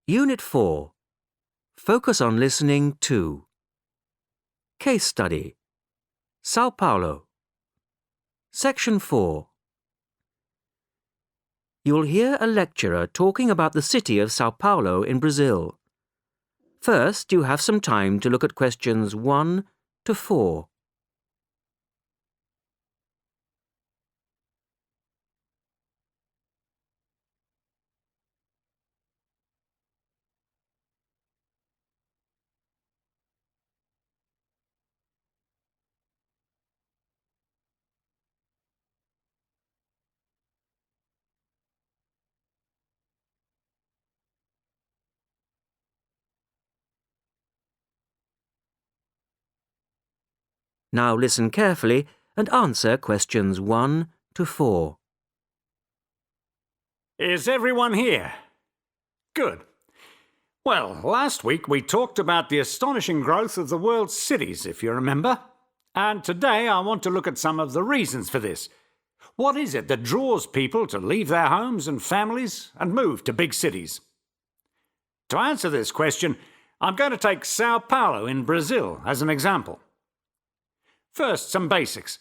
Unit 4. Focus on listening 2. Case study. Sao Paulo. Section 4. You'll hear a lecturer talking about the city of Sao Paulo in Brazil. First, you have some time to look at questions 1 to 4. Now listen carefully and answer questions 1 to 4. Is everyone here? Good. Well, last week we talked about the astonishing growth of the world's cities, if you remember. And today I want to look at some of the reasons for this. What is it that draws people to leave their homes and families and move to big cities? To answer this question, I'm going to take Sao Paulo in Brazil as an example. First, some basics.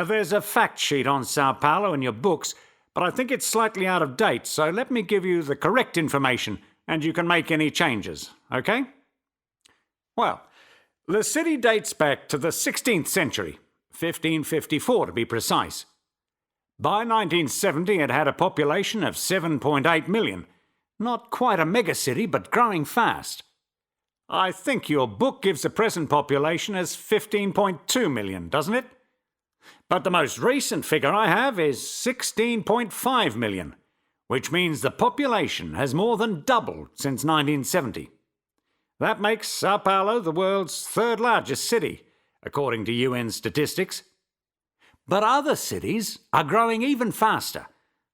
There's a fact sheet on Sao Paulo in your books, but I think it's slightly out of date, so let me give you the correct information and you can make any changes, okay? Well, the city dates back to the 16th century, 1554 to be precise. By 1970, it had a population of 7.8 million. Not quite a megacity, but growing fast. I think your book gives the present population as 15.2 million, doesn't it? But the most recent figure I have is 16.5 million, which means the population has more than doubled since 1970. That makes Sao Paulo the world's third largest city, according to UN statistics. But other cities are growing even faster,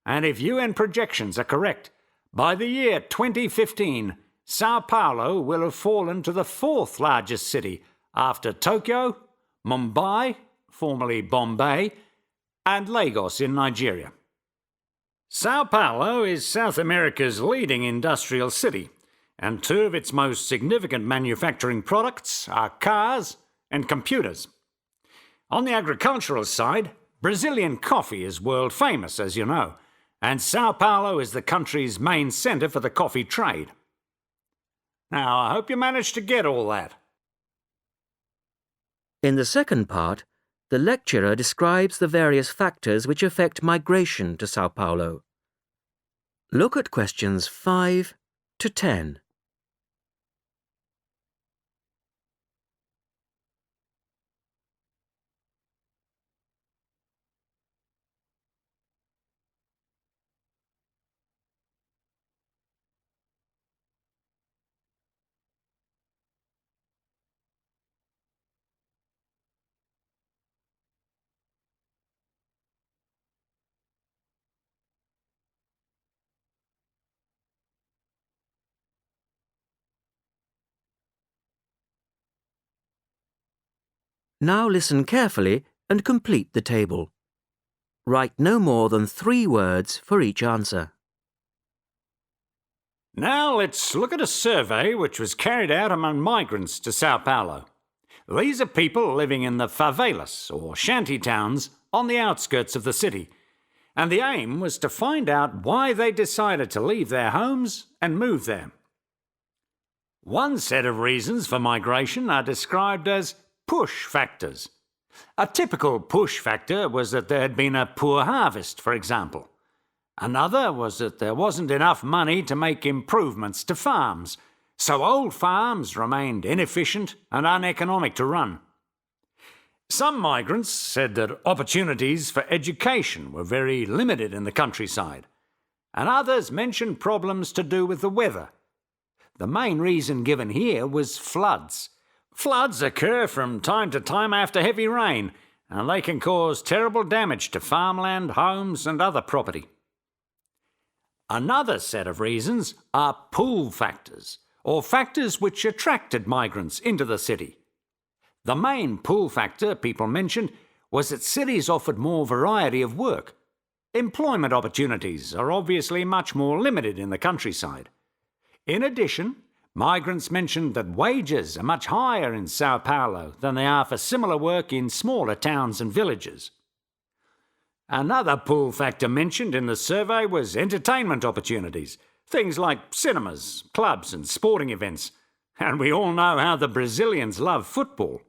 and if UN projections are correct, by the year 2015, Sao Paulo will have fallen to the fourth largest city after Tokyo, Mumbai, formerly Bombay, and Lagos in Nigeria. Sao Paulo is South America's leading industrial city, and two of its most significant manufacturing products are cars and computers. On the agricultural side, Brazilian coffee is world famous, as you know, and Sao Paulo is the country's main centre for the coffee trade. Now, I hope you managed to get all that. In the second part, the lecturer describes the various factors which affect migration to Sao Paulo. Look at questions 5 to 10. Now listen carefully and complete the table. Write no more than 3 words for each answer. Now let's look at a survey which was carried out among migrants to Sao Paulo. These are people living in the favelas, or shanty towns, on the outskirts of the city, and the aim was to find out why they decided to leave their homes and move there. One set of reasons for migration are described as push factors. A typical push factor was that there had been a poor harvest, for example. Another was that there wasn't enough money to make improvements to farms, so old farms remained inefficient and uneconomic to run. Some migrants said that opportunities for education were very limited in the countryside, and others mentioned problems to do with the weather. The main reason given here was floods. Floods occur from time to time after heavy rain, and they can cause terrible damage to farmland, homes, and other property. Another set of reasons are pull factors, or factors which attracted migrants into the city. The main pull factor people mentioned was that cities offered more variety of work. Employment opportunities are obviously much more limited in the countryside. In addition, migrants mentioned that wages are much higher in Sao Paulo than they are for similar work in smaller towns and villages. Another pull factor mentioned in the survey was entertainment opportunities, things like cinemas, clubs, and sporting events. And we all know how the Brazilians love football.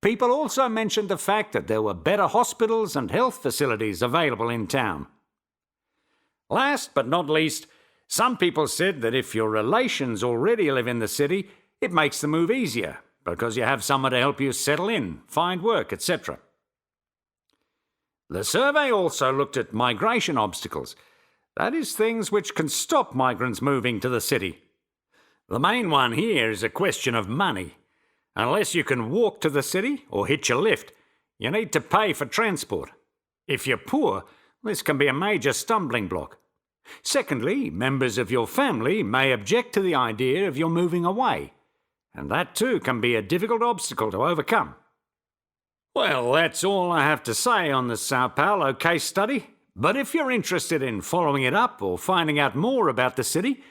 People also mentioned the fact that there were better hospitals and health facilities available in town. Last but not least, some people said that if your relations already live in the city, it makes the move easier because you have someone to help you settle in, find work, etc. The survey also looked at migration obstacles. That is, things which can stop migrants moving to the city. The main one here is a question of money. Unless you can walk to the city or hitch a lift, you need to pay for transport. If you're poor, this can be a major stumbling block. Secondly, members of your family may object to the idea of your moving away, and that too can be a difficult obstacle to overcome. Well, that's all I have to say on the Sao Paulo case study, but if you're interested in following it up or finding out more about the city,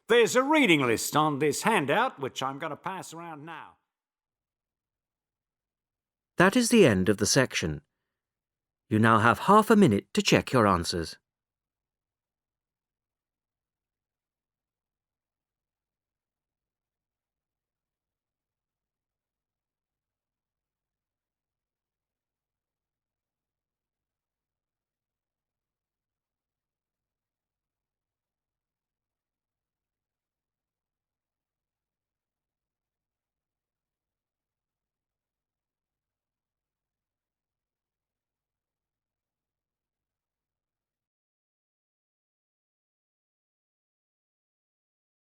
there's a reading list on this handout which I'm going to pass around now. That is the end of the section. You now have half a minute to check your answers.